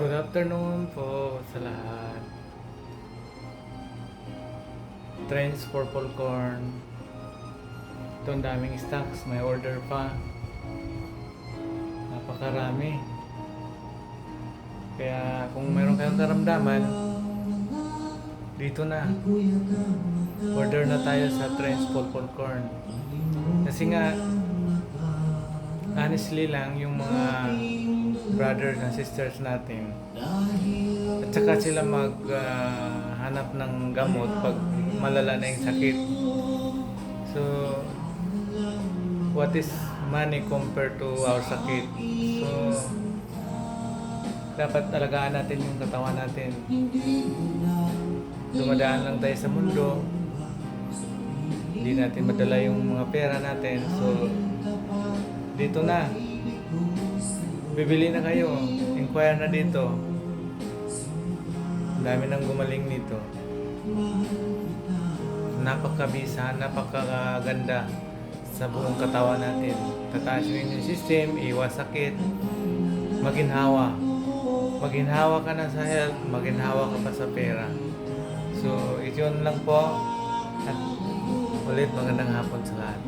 Good afternoon po sa lahat. Trends Purple Corn. Ito ang daming stocks. May order pa. Napakarami. Kaya kung meron kayong karamdaman, dito na. Order na tayo sa Trends Purple Corn. Kasi nga, honestly lang, yung mga brothers and sisters natin, at saka sila maghanap ng gamot pag malala na yung sakit. So, what is money compared to our sakit? So, dapat alagaan natin yung katawan natin. Dumadaan lang tayo sa mundo, hindi natin madala yung mga pera natin. So, dito na. Bibili na kayo. Inquire na dito. Ang dami nang gumaling nito. Napakabisa, napakaganda sa buong katawan natin. Tataas yung immune system, iwas sakit, maginhawa. Maginhawa ka na sa health, maginhawa ka pa sa pera. So, ito lang po. At ulit magandang hapon sa lahat.